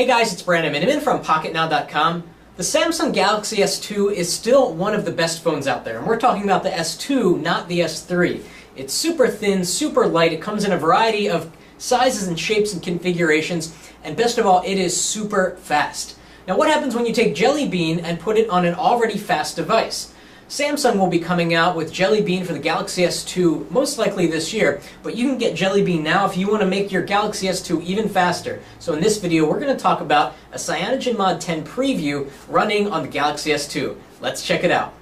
Hey guys, it's Brandon Miniman from PocketNow.com. The Samsung Galaxy S2 is still one of the best phones out there, and we're talking about the S2, not the S3. It's super thin, super light, it comes in a variety of sizes and shapes and configurations, and best of all, it is super fast. Now what happens when you take Jelly Bean and put it on an already fast device? Samsung will be coming out with Jelly Bean for the Galaxy S2 most likely this year, but you can get Jelly Bean now if you want to make your Galaxy S2 even faster. So in this video we're going to talk about a CyanogenMod 10 preview running on the Galaxy S2. Let's check it out.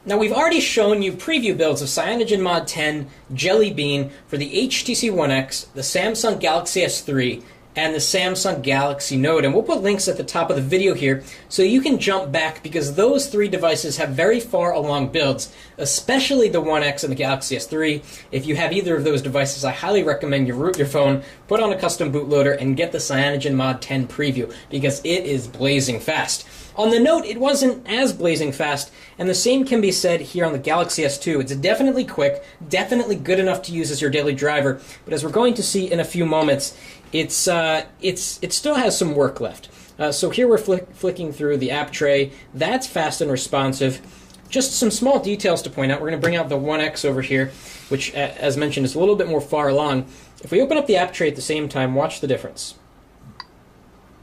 Now we've already shown you preview builds of CyanogenMod 10 Jelly Bean for the HTC One X, the Samsung Galaxy S3, and the Samsung Galaxy Note, and we'll put links at the top of the video here so you can jump back because those three devices have very far along builds, especially the One X and the Galaxy S3. If you have either of those devices, I highly recommend you root your phone, put on a custom bootloader, and get the CyanogenMod 10 preview because it is blazing fast. On the Note, it wasn't as blazing fast, and the same can be said here on the Galaxy S2. It's definitely quick, definitely good enough to use as your daily driver, but as we're going to see in a few moments, it still has some work left. So here we're flicking through the app tray. That's fast and responsive. Just some small details to point out. We're going to bring out the One X over here, which, as mentioned, is a little bit more far along. If we open up the app tray at the same time, watch the difference.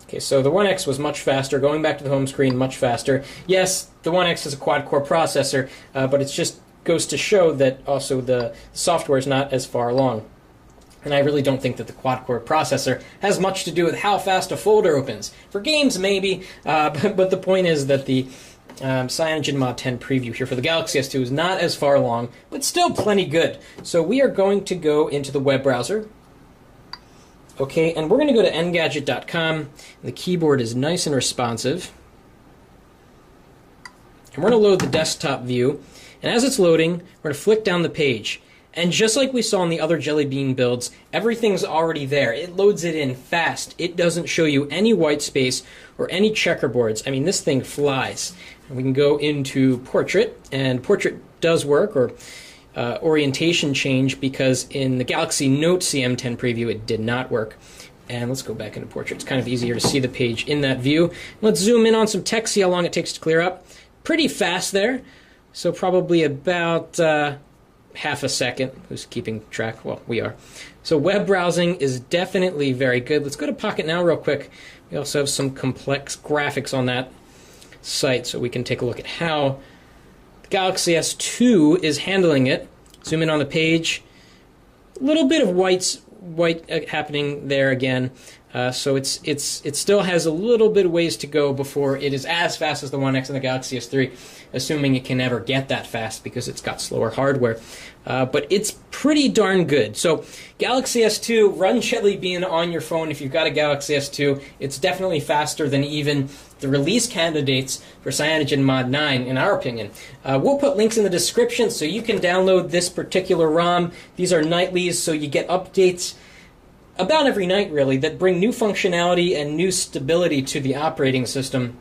Okay, so the One X was much faster. Going back to the home screen, much faster. Yes, the One X is a quad-core processor, but it just goes to show that also the software is not as far along. And I really don't think that the quad-core processor has much to do with how fast a folder opens. For games, maybe, but the point is that the CyanogenMod 10 preview here for the Galaxy S2 is not as far along, but still plenty good. So we are going to go into the web browser. Okay, and we're going to go to Engadget.com. The keyboard is nice and responsive. And we're going to load the desktop view. And as it's loading, we're going to flick down the page. And just like we saw in the other Jelly Bean builds, everything's already there. It loads it in fast. It doesn't show you any white space or any checkerboards. I mean, this thing flies. And we can go into Portrait, and Portrait does work, or orientation change, because in the Galaxy Note CM10 preview it did not work. And let's go back into Portrait. It's kind of easier to see the page in that view. Let's zoom in on some text, see how long it takes to clear up. Pretty fast there. So probably about half a second. Who's keeping track? Well, we are. So web browsing is definitely very good. Let's go to Pocket Now real quick. We also have some complex graphics on that site, so we can take a look at how the Galaxy S2 is handling it. Zoom in on the page. A little bit of white happening there again. So it still has a little bit of ways to go before it is as fast as the One X and the Galaxy S3, assuming it can ever get that fast because it's got slower hardware. But it's pretty darn good. So Galaxy S2, run Jelly Bean on your phone if you've got a Galaxy S2. It's definitely faster than even the release candidates for CyanogenMod 9, in our opinion. We'll put links in the description so you can download this particular ROM. These are nightlies, so you get updates about every night, really, that bring new functionality and new stability to the operating system.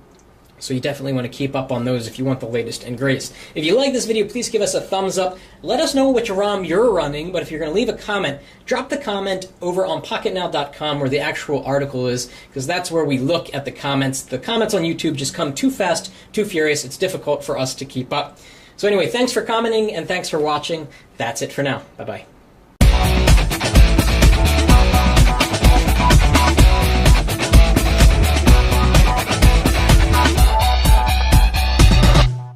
So you definitely want to keep up on those if you want the latest and greatest. If you like this video, please give us a thumbs up. Let us know which ROM you're running, but if you're going to leave a comment, drop the comment over on PocketNow.com where the actual article is, because that's where we look at the comments. The comments on YouTube just come too fast, too furious. It's difficult for us to keep up. So anyway, thanks for commenting and thanks for watching. That's it for now. Bye-bye.